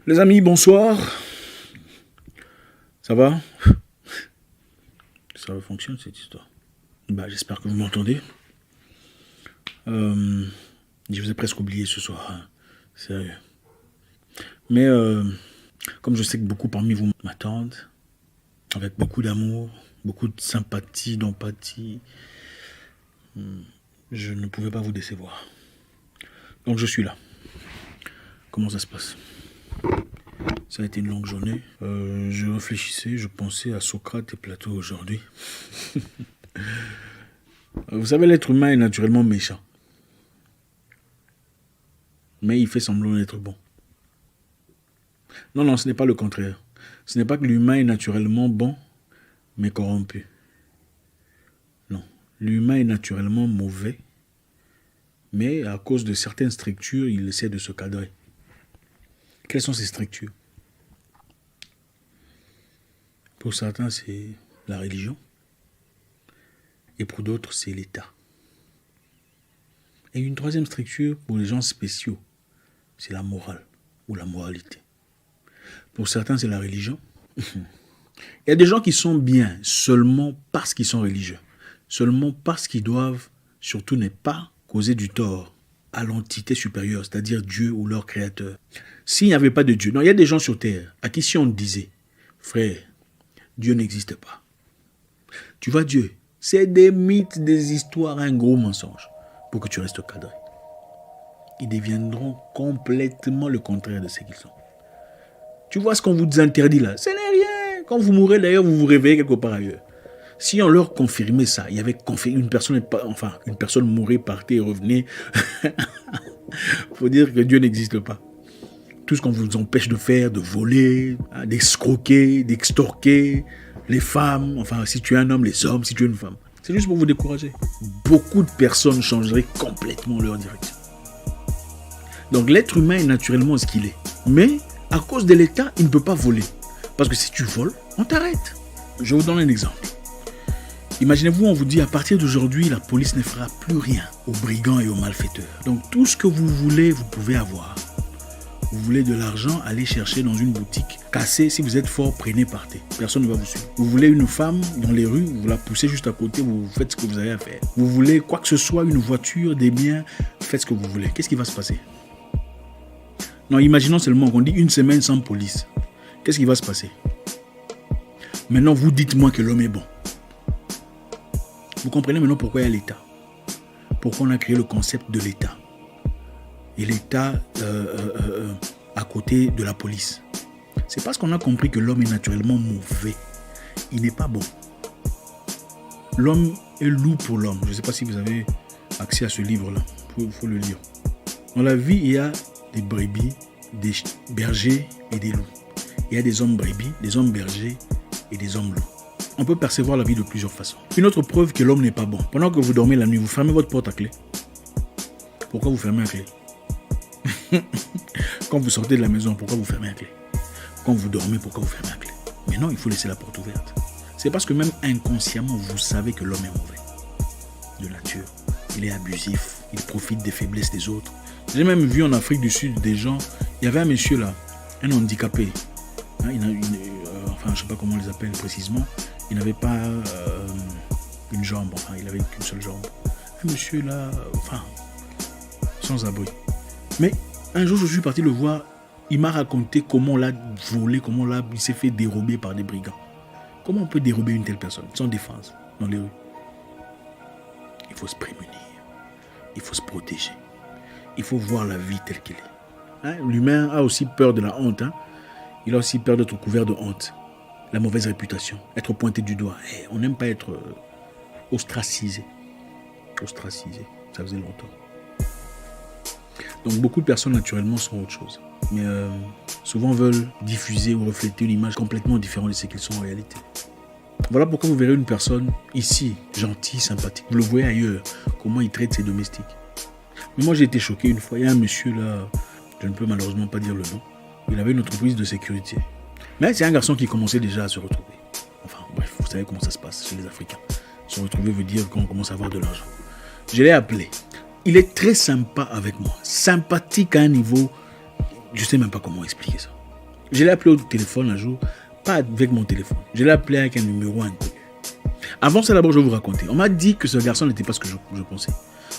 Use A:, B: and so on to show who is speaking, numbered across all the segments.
A: Les amis, bonsoir. Ça va? Ça fonctionne cette histoire. J'espère que vous m'entendez. Je vous ai presque oublié ce soir. Hein. Sérieux. Mais comme je sais que beaucoup parmi vous m'attendent, avec beaucoup d'amour, beaucoup de sympathie, d'empathie, je ne pouvais pas vous décevoir. Donc je suis là. Comment ça se passe? Ça a été une longue journée. Je réfléchissais, je pensais à Socrate et Platon aujourd'hui. Vous savez, l'être humain est naturellement méchant. Mais il fait semblant d'être bon. Non, ce n'est pas le contraire. Ce n'est pas que l'humain est naturellement bon, mais corrompu. Non, l'humain est naturellement mauvais, mais à cause de certaines structures, il essaie de se cadrer. Quelles sont ces structures? Pour certains, c'est la religion. Et pour d'autres, c'est l'État. Et une troisième structure, pour les gens spéciaux, c'est la morale ou la moralité. Pour certains, c'est la religion. Il y a des gens qui sont bien seulement parce qu'ils sont religieux. Seulement parce qu'ils doivent, surtout ne pas causer du tort à l'entité supérieure, c'est-à-dire Dieu ou leur créateur. S'il n'y avait pas de Dieu, non, il y a des gens sur terre à qui si on disait, frère, Dieu n'existe pas. Tu vois Dieu, c'est des mythes, des histoires, un gros mensonge pour que tu restes cadré. Ils deviendront complètement le contraire de ce qu'ils sont. Tu vois ce qu'on vous interdit là, ce n'est rien. Quand vous mourrez d'ailleurs, vous vous réveillez quelque part ailleurs. Si on leur confirmait ça, il y avait une personne mourait, partait et revenait. Il faut dire que Dieu n'existe pas. Tout ce qu'on vous empêche de faire, de voler, d'escroquer, d'extorquer, les femmes, si tu es un homme, les hommes, si tu es une femme. C'est juste pour vous décourager. Beaucoup de personnes changeraient complètement leur direction. Donc l'être humain est naturellement ce qu'il est. Mais à cause de l'État, il ne peut pas voler. Parce que si tu voles, on t'arrête. Je vous donne un exemple. Imaginez-vous, on vous dit à partir d'aujourd'hui, la police ne fera plus rien aux brigands et aux malfaiteurs. Donc tout ce que vous voulez, vous pouvez avoir. Vous voulez de l'argent, allez chercher dans une boutique. Cassez, si vous êtes fort, prenez, partez. Personne ne va vous suivre. Vous voulez une femme dans les rues, vous la poussez juste à côté, vous faites ce que vous avez à faire. Vous voulez quoi que ce soit, une voiture, des biens, faites ce que vous voulez. Qu'est-ce qui va se passer? Non, imaginons seulement qu'on dit une semaine sans police. Qu'est-ce qui va se passer? Maintenant, vous dites-moi que l'homme est bon. Vous comprenez maintenant pourquoi il y a l'État. Pourquoi on a créé le concept de l'État. Et l'État à côté de la police. C'est parce qu'on a compris que l'homme est naturellement mauvais. Il n'est pas bon. L'homme est loup pour l'homme. Je ne sais pas si vous avez accès à ce livre-là. Il faut le lire. Dans la vie, il y a des brebis, des bergers et des loups. Il y a des hommes brebis, des hommes bergers et des hommes loups. On peut percevoir la vie de plusieurs façons. Une autre preuve que l'homme n'est pas bon. Pendant que vous dormez la nuit, vous fermez votre porte à clé. Pourquoi vous fermez à clé? Quand vous sortez de la maison, pourquoi vous fermez à clé? Quand vous dormez, pourquoi vous fermez à clé? Mais non, il faut laisser la porte ouverte. C'est parce que même inconsciemment, vous savez que l'homme est mauvais. De nature. Il est abusif. Il profite des faiblesses des autres. J'ai même vu en Afrique du Sud des gens, il y avait un monsieur là, un handicapé. Je ne sais pas comment on les appelle précisément. Il n'avait pas une jambe, il avait qu'une seule jambe. Un monsieur là, sans abri. Mais un jour, je suis parti le voir. Il m'a raconté comment on l'a volé, il s'est fait dérober par des brigands. Comment on peut dérober une telle personne sans défense dans les rues? Il faut se prémunir. Il faut se protéger. Il faut voir la vie telle qu'elle est. L'humain a aussi peur de la honte. Il a aussi peur d'être couvert de honte. La mauvaise réputation. Être pointé du doigt. On n'aime pas être ostracisé. Ostracisé. Ça faisait longtemps. Donc beaucoup de personnes naturellement sont autre chose. Mais souvent veulent diffuser ou refléter une image complètement différente de ce qu'ils sont en réalité. Voilà pourquoi vous verrez une personne ici, gentille, sympathique. Vous le voyez ailleurs, comment il traite ses domestiques. Mais moi j'ai été choqué une fois. Il y a un monsieur là, je ne peux malheureusement pas dire le nom. Il avait une entreprise de sécurité. Mais c'est un garçon qui commençait déjà à se retrouver. Bref, vous savez comment ça se passe chez les Africains. Se retrouver veut dire qu'on commence à avoir de l'argent. Je l'ai appelé. Il est très sympa avec moi. Sympathique à un niveau, je ne sais même pas comment expliquer ça. Je l'ai appelé au téléphone un jour, pas avec mon téléphone. Je l'ai appelé avec un numéro inconnu. Avant ça, d'abord, je vais vous raconter. On m'a dit que ce garçon n'était pas ce que je pensais.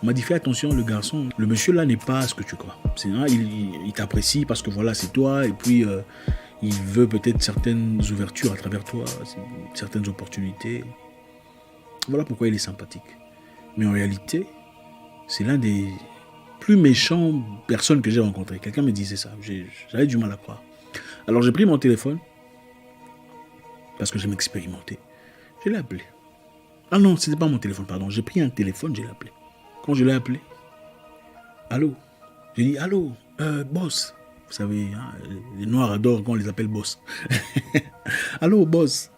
A: On m'a dit, fais attention, le garçon, le monsieur là n'est pas ce que tu crois. Il t'apprécie parce que voilà, c'est toi, et puis il veut peut-être certaines ouvertures à travers toi, certaines opportunités. Voilà pourquoi il est sympathique. Mais en réalité, c'est l'un des plus méchantes personnes que j'ai rencontrées. Quelqu'un me disait ça, j'avais du mal à croire. Alors j'ai pris mon téléphone, parce que j'aime expérimenter. Je l'ai appelé. Ah non, ce n'était pas mon téléphone, pardon. J'ai pris un téléphone, je l'ai appelé. Quand je l'ai appelé, allô? J'ai dit, allô, boss. Vous savez, hein, les Noirs adorent quand on les appelle boss. Allô, boss.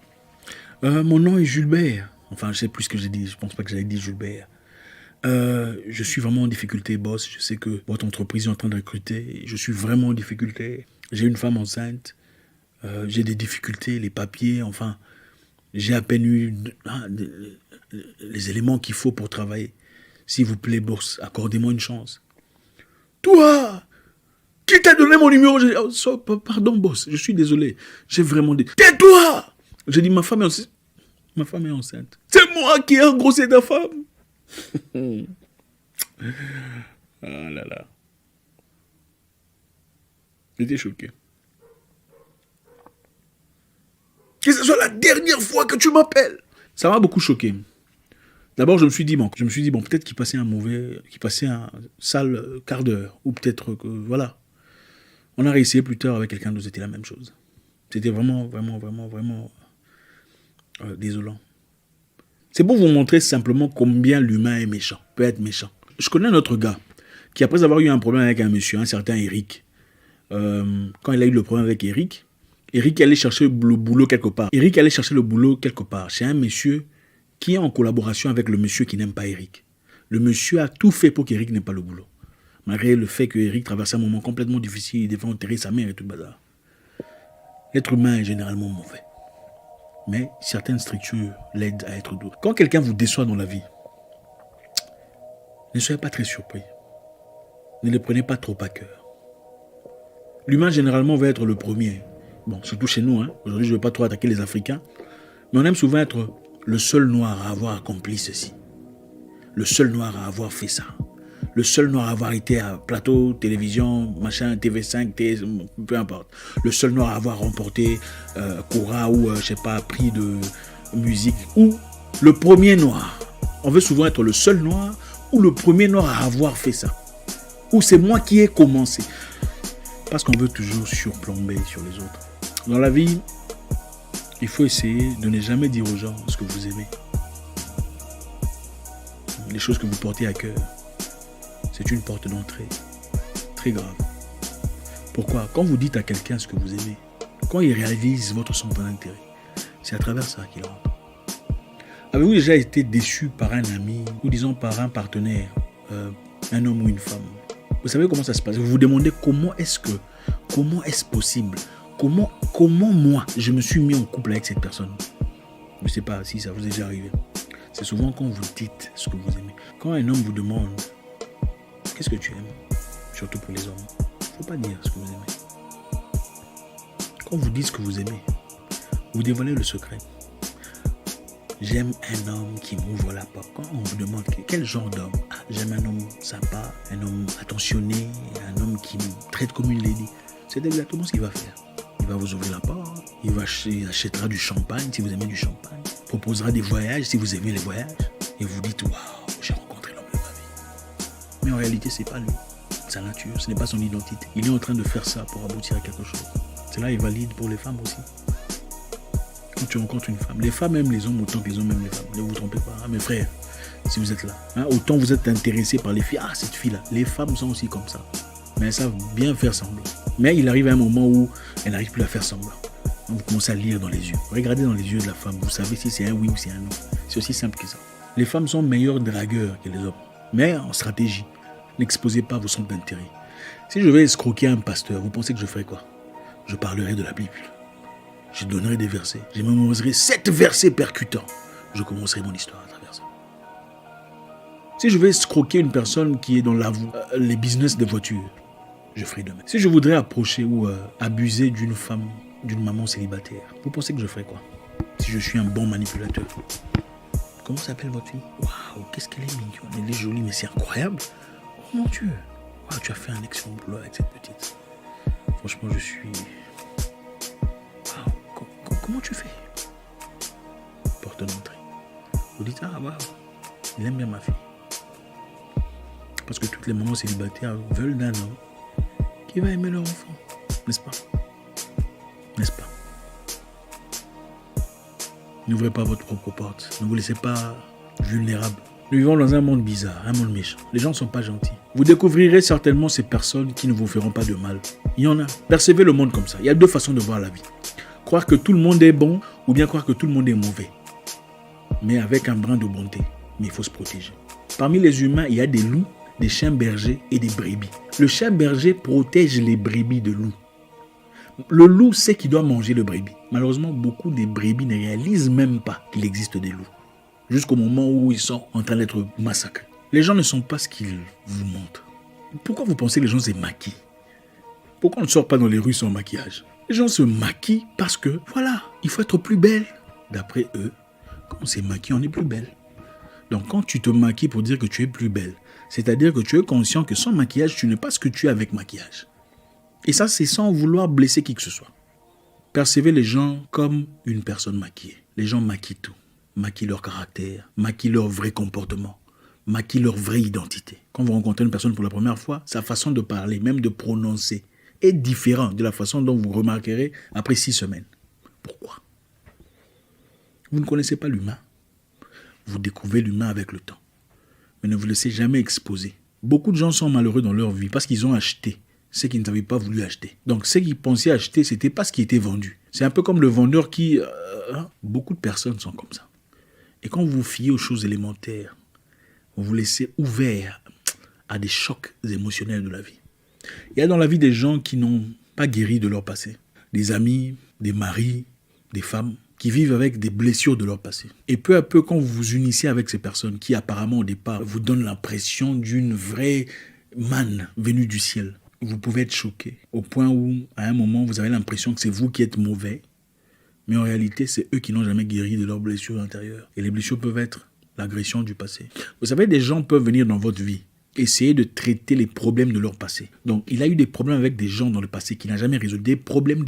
A: Mon nom est Gilbert. Enfin, je ne sais plus ce que j'ai dit. Je ne pense pas que j'avais dit Gilbert. Je suis vraiment en difficulté, boss. Je sais que votre entreprise est en train de recruter. Je suis vraiment en difficulté. J'ai une femme enceinte. J'ai des difficultés, les papiers, enfin. J'ai à peine eu les éléments qu'il faut pour travailler. S'il vous plaît, boss, accordez-moi une chance. Toi, qui t'a donné mon numéro? Pardon, boss, je suis désolé. J'ai vraiment dit. Tais-toi! J'ai dit, ma femme est enceinte. C'est moi qui ai engrossé ta femme. Ah là là. J'étais choqué. Que ce soit la dernière fois que tu m'appelles. Ça m'a beaucoup choqué. D'abord, je me suis dit, peut-être qu'il passait un sale quart d'heure. Ou peut-être que, voilà. On a réessayé plus tard avec quelqu'un d'autre, c'était la même chose. C'était vraiment désolant. C'est pour vous montrer simplement combien l'humain est méchant, peut être méchant. Je connais un autre gars qui, après avoir eu un problème avec un monsieur, un certain Eric, quand il a eu le problème avec Eric allait chercher le boulot quelque part. Eric allait chercher le boulot quelque part chez un monsieur qui est en collaboration avec le monsieur qui n'aime pas Eric. Le monsieur a tout fait pour qu'Eric n'ait pas le boulot. Malgré le fait qu'Eric traversait un moment complètement difficile, il devait enterrer sa mère et tout le bazar. L'être humain est généralement mauvais. Mais certaines structures l'aident à être doux. Quand quelqu'un vous déçoit dans la vie, ne soyez pas très surpris. Ne le prenez pas trop à cœur. L'humain généralement va être le premier. Bon, surtout chez nous, hein. Aujourd'hui, je ne veux pas trop attaquer les Africains. Mais on aime souvent être le seul noir à avoir accompli ceci. Le seul noir à avoir fait ça. Le seul noir à avoir été à plateau, télévision, machin, TV5, peu importe. Le seul noir à avoir remporté Cora ou, je sais pas, prix de musique. Ou le premier noir. On veut souvent être le seul noir ou le premier noir à avoir fait ça. Ou c'est moi qui ai commencé. Parce qu'on veut toujours surplomber sur les autres. Dans la vie, il faut essayer de ne jamais dire aux gens ce que vous aimez. Les choses que vous portez à cœur. C'est une porte d'entrée très grave. Pourquoi? Quand vous dites à quelqu'un ce que vous aimez, quand il réalise votre centre d'intérêt, c'est à travers ça qu'il rentre. Avez-vous déjà été déçu par un ami ou disons par un partenaire, un homme ou une femme? Vous savez comment ça se passe? Vous vous demandez comment est-ce possible? Comment moi, je me suis mis en couple avec cette personne? Je ne sais pas si ça vous est déjà arrivé. C'est souvent quand vous dites ce que vous aimez. Quand un homme vous demande qu'est-ce que tu aimes, surtout pour les hommes, il ne faut pas dire ce que vous aimez. Quand vous dites ce que vous aimez, vous dévoilez le secret. J'aime un homme qui m'ouvre la porte. Quand on vous demande quel genre d'homme, j'aime un homme sympa, un homme attentionné, un homme qui me traite comme une lady. C'est exactement ce qu'il va faire. Il va vous ouvrir la porte, il achètera du champagne si vous aimez du champagne, proposera des voyages si vous aimez les voyages, et vous dites waouh, j'ai rencontré l'homme de ma vie. Mais en réalité, c'est pas lui, sa nature, ce n'est pas son identité. Il est en train de faire ça pour aboutir à quelque chose. Cela est valide pour les femmes aussi. Quand tu rencontres une femme, les femmes aiment les hommes autant que les hommes aiment les femmes. Ne vous trompez pas, hein, mes frères, si vous êtes là. Hein, autant vous êtes intéressés par les filles, cette fille-là. Les femmes sont aussi comme ça. Mais elles savent bien faire semblant. Mais il arrive un moment où elles n'arrivent plus à faire semblant. Vous commencez à lire dans les yeux. Regardez dans les yeux de la femme, vous savez si c'est un oui ou si c'est un non. C'est aussi simple que ça. Les femmes sont meilleurs dragueurs que les hommes. Mais en stratégie, n'exposez pas vos centres d'intérêt. Si je vais escroquer un pasteur, vous pensez que je ferai quoi? Je parlerai de la Bible. Je donnerai des versets. Je mémoriserai 7 versets percutants. Je commencerai mon histoire à travers ça. Si je vais escroquer une personne qui est dans les business de voitures, je ferai demain. Si je voudrais approcher ou abuser d'une femme, d'une maman célibataire, vous pensez que je ferais quoi? Si je suis un bon manipulateur. Comment s'appelle votre fille? Waouh, qu'est-ce qu'elle est mignonne, elle est jolie, mais c'est incroyable. Oh mon Dieu, waouh, tu as fait un excellent boulot avec cette petite. Franchement, je suis... Waouh, comment tu fais? Porte d'entrée. Vous dites, ah waouh, il aime bien ma fille. Parce que toutes les mamans célibataires veulent d'un homme qui va aimer leur enfant. N'est-ce pas? N'est-ce pas? N'ouvrez pas votre propre porte. Ne vous laissez pas vulnérable. Nous vivons dans un monde bizarre, un monde méchant. Les gens ne sont pas gentils. Vous découvrirez certainement ces personnes qui ne vous feront pas de mal. Il y en a. Percevez le monde comme ça. Il y a deux façons de voir la vie. Croire que tout le monde est bon ou bien croire que tout le monde est mauvais. Mais avec un brin de bonté. Mais il faut se protéger. Parmi les humains, il y a des loups, des chiens bergers et des brebis. Le chien berger protège les brebis de loups. Le loup sait qu'il doit manger le brebis. Malheureusement, beaucoup des brebis ne réalisent même pas qu'il existe des loups. Jusqu'au moment où ils sont en train d'être massacrés. Les gens ne sont pas ce qu'ils vous montrent. Pourquoi vous pensez que les gens se maquillent? Pourquoi on ne sort pas dans les rues sans maquillage? Les gens se maquillent parce que, voilà, il faut être plus belle. D'après eux, quand on s'est maquillé, on est plus belle. Donc quand tu te maquilles pour dire que tu es plus belle, c'est-à-dire que tu es conscient que sans maquillage, tu n'es pas ce que tu es avec maquillage. Et ça, c'est sans vouloir blesser qui que ce soit. Percevez les gens comme une personne maquillée. Les gens maquillent tout. Maquillent leur caractère, maquillent leur vrai comportement, maquillent leur vraie identité. Quand vous rencontrez une personne pour la première fois, sa façon de parler, même de prononcer, est différente de la façon dont vous remarquerez après 6 semaines. Pourquoi? Vous ne connaissez pas l'humain. Vous découvrez l'humain avec le temps. Mais ne vous laissez jamais exposer. Beaucoup de gens sont malheureux dans leur vie parce qu'ils ont acheté ce qu'ils n'avaient pas voulu acheter. Donc, ce qu'ils pensaient acheter, ce n'était pas ce qui était vendu. C'est un peu comme le vendeur qui... beaucoup de personnes sont comme ça. Et quand vous vous fiez aux choses élémentaires, vous vous laissez ouvert à des chocs émotionnels de la vie. Il y a dans la vie des gens qui n'ont pas guéri de leur passé. Des amis, des maris, des femmes qui vivent avec des blessures de leur passé. Et peu à peu, quand vous vous unissez avec ces personnes qui apparemment au départ vous donnent l'impression d'une vraie manne venue du ciel, vous pouvez être choqué au point où, à un moment, vous avez l'impression que c'est vous qui êtes mauvais. Mais en réalité, c'est eux qui n'ont jamais guéri de leurs blessures intérieures. Et les blessures peuvent être l'agression du passé. Vous savez, des gens peuvent venir dans votre vie, essayer de traiter les problèmes de leur passé. Donc, il a eu des problèmes avec des gens dans le passé qu'il n'a jamais résolu. Des problèmes.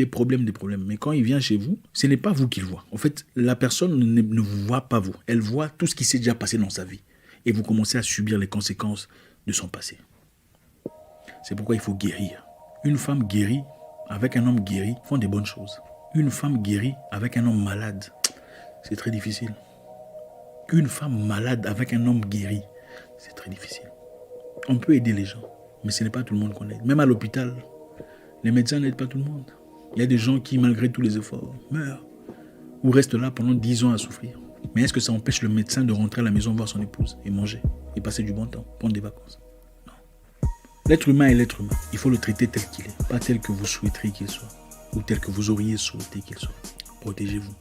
A: Mais quand il vient chez vous, ce n'est pas vous qu'il voit. En fait, la personne ne vous voit pas vous. Elle voit tout ce qui s'est déjà passé dans sa vie. Et vous commencez à subir les conséquences de son passé. C'est pourquoi il faut guérir. Une femme guérie avec un homme guéri font des bonnes choses. Une femme guérie avec un homme malade, c'est très difficile. Une femme malade avec un homme guéri, c'est très difficile. On peut aider les gens, mais ce n'est pas tout le monde qu'on aide. Même à l'hôpital, les médecins n'aident pas tout le monde. Il y a des gens qui, malgré tous les efforts, meurent ou restent là pendant 10 ans à souffrir. Mais est-ce que ça empêche le médecin de rentrer à la maison voir son épouse et manger et passer du bon temps, prendre des vacances? Non. L'être humain est l'être humain. Il faut le traiter tel qu'il est, pas tel que vous souhaiteriez qu'il soit ou tel que vous auriez souhaité qu'il soit. Protégez-vous.